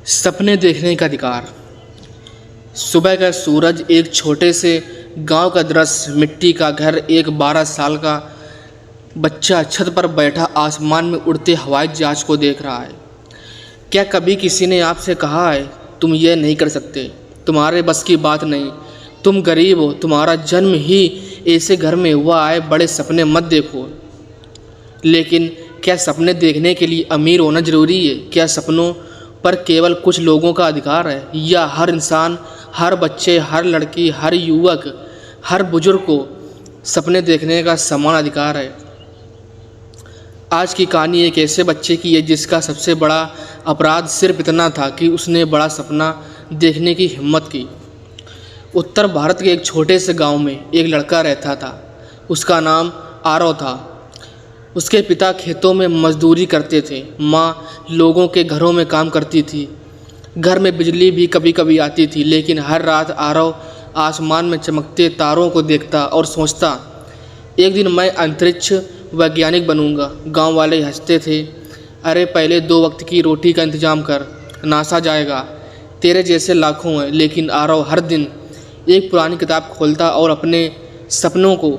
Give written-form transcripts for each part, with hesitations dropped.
सपने देखने का अधिकार। सुबह का सूरज, एक छोटे से गांव का दृश्य, मिट्टी का घर, एक 12 साल का बच्चा छत पर बैठा आसमान में उड़ते हवाई जहाज को देख रहा है। क्या कभी किसी ने आपसे कहा है तुम ये नहीं कर सकते, तुम्हारे बस की बात नहीं, तुम गरीब हो, तुम्हारा जन्म ही ऐसे घर में हुआ है, बड़े सपने मत देखो। लेकिन क्या सपने देखने के लिए अमीर होना ज़रूरी है? क्या सपनों पर केवल कुछ लोगों का अधिकार है, या हर इंसान, हर बच्चे, हर लड़की, हर युवक, हर बुजुर्ग को सपने देखने का समान अधिकार है? आज की कहानी एक ऐसे बच्चे की है जिसका सबसे बड़ा अपराध सिर्फ इतना था कि उसने बड़ा सपना देखने की हिम्मत की। उत्तर भारत के एक छोटे से गांव में एक लड़का रहता था। उसका नाम आरव था। उसके पिता खेतों में मजदूरी करते थे, माँ लोगों के घरों में काम करती थी। घर में बिजली भी कभी कभी आती थी, लेकिन हर रात आरव आसमान में चमकते तारों को देखता और सोचता, एक दिन मैं अंतरिक्ष वैज्ञानिक बनूंगा। गांव वाले हंसते थे, अरे पहले 2 वक्त की रोटी का इंतजाम कर, नासा जाएगा, तेरे जैसे लाखों हैं। लेकिन आरव हर दिन एक पुरानी किताब खोलता और अपने सपनों को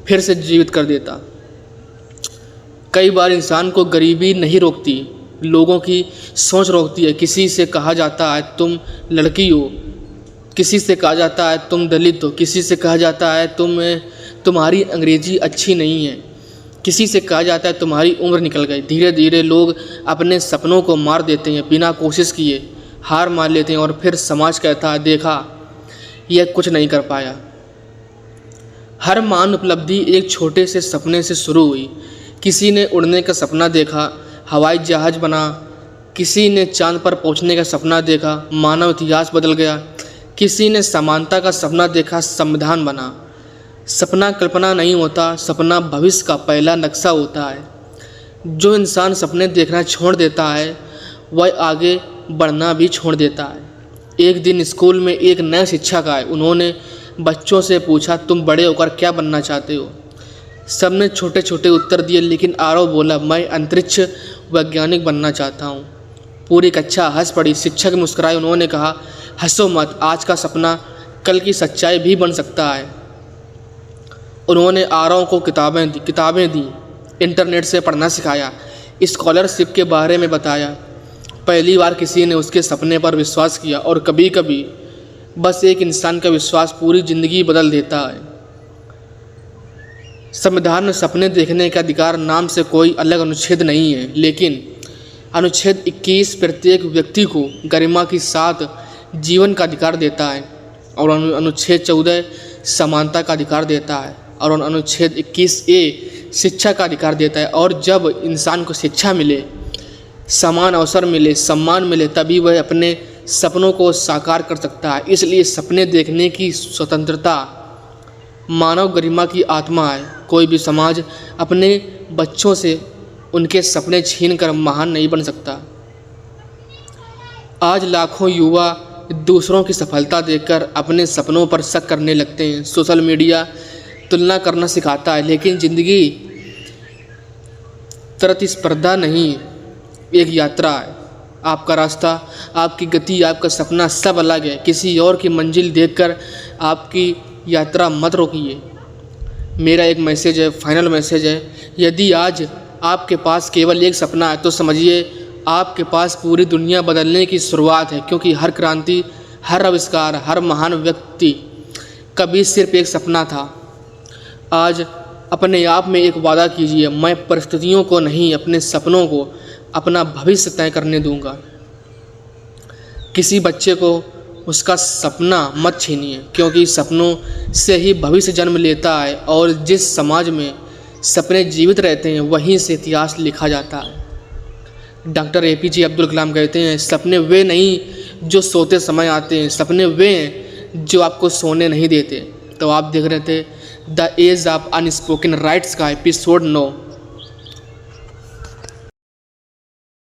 फिर से जीवित कर देता। कई बार इंसान को गरीबी नहीं रोकती, लोगों की सोच रोकती है। किसी से कहा जाता है तुम लड़की हो, किसी से कहा जाता है तुम दलित हो, किसी से कहा जाता है तुम्हारी अंग्रेजी अच्छी नहीं है, किसी से कहा जाता है तुम्हारी उम्र निकल गई। धीरे धीरे लोग अपने सपनों को मार देते हैं, बिना कोशिश किए हार मान लेते हैं, और फिर समाज कहता है देखा, यह कुछ नहीं कर पाया। हर महान उपलब्धि एक छोटे से सपने से शुरू हुई। किसी ने उड़ने का सपना देखा, हवाई जहाज बना। किसी ने चांद पर पहुंचने का सपना देखा, मानव इतिहास बदल गया। किसी ने समानता का सपना देखा, संविधान बना। सपना कल्पना नहीं होता, सपना भविष्य का पहला नक्शा होता है। जो इंसान सपने देखना छोड़ देता है वह आगे बढ़ना भी छोड़ देता है। एक दिन स्कूल में एक नया शिक्षक आए। उन्होंने बच्चों से पूछा, तुम बड़े होकर क्या बनना चाहते हो? सबने छोटे छोटे उत्तर दिए, लेकिन आरव बोला, मैं अंतरिक्ष वैज्ञानिक बनना चाहता हूँ। पूरी कक्षा हंस पड़ी। शिक्षक मुस्कुराए। उन्होंने कहा, हंसो मत, आज का सपना कल की सच्चाई भी बन सकता है। उन्होंने आरव को किताबें दी, इंटरनेट से पढ़ना सिखाया, स्कॉलरशिप के बारे में बताया। पहली बार किसी ने उसके सपने पर विश्वास किया, और कभी कभी बस एक इंसान का विश्वास पूरी ज़िंदगी बदल देता है। संविधान में सपने देखने का अधिकार नाम से कोई अलग अनुच्छेद नहीं है, लेकिन अनुच्छेद 21 प्रत्येक व्यक्ति को गरिमा के साथ जीवन का अधिकार देता है, और अनुच्छेद 14 समानता का अधिकार देता है, और अनुच्छेद 21A शिक्षा का अधिकार देता है। और जब इंसान को शिक्षा मिले, समान अवसर मिले, सम्मान मिले, तभी वह अपने सपनों को साकार कर सकता है। इसलिए सपने देखने की स्वतंत्रता मानव गरिमा की आत्मा है। कोई भी समाज अपने बच्चों से उनके सपने छीनकर महान नहीं बन सकता। आज लाखों युवा दूसरों की सफलता देखकर अपने सपनों पर शक करने लगते हैं। सोशल मीडिया तुलना करना सिखाता है, लेकिन ज़िंदगी प्रतिस्पर्धा नहीं, एक यात्रा है। आपका रास्ता, आपकी गति, आपका सपना सब अलग है। किसी और की मंजिल देखकर आपकी यात्रा मत रोकिए। मेरा एक मैसेज है, फाइनल मैसेज है, यदि आज आपके पास केवल एक सपना है तो समझिए आपके पास पूरी दुनिया बदलने की शुरुआत है। क्योंकि हर क्रांति, हर आविष्कार, हर महान व्यक्ति कभी सिर्फ एक सपना था। आज अपने आप में एक वादा कीजिए, मैं परिस्थितियों को नहीं, अपने सपनों को अपना भविष्य तय करने दूंगा। किसी बच्चे को उसका सपना मत छीनिए, क्योंकि सपनों से ही भविष्य जन्म लेता है, और जिस समाज में सपने जीवित रहते हैं वहीं से इतिहास लिखा जाता है। डॉक्टर APJ अब्दुल कलाम कहते हैं, सपने वे नहीं जो सोते समय आते हैं, सपने वे हैं जो आपको सोने नहीं देते। तो आप देख रहे थे the age of unspoken rights का एपिसोड 9।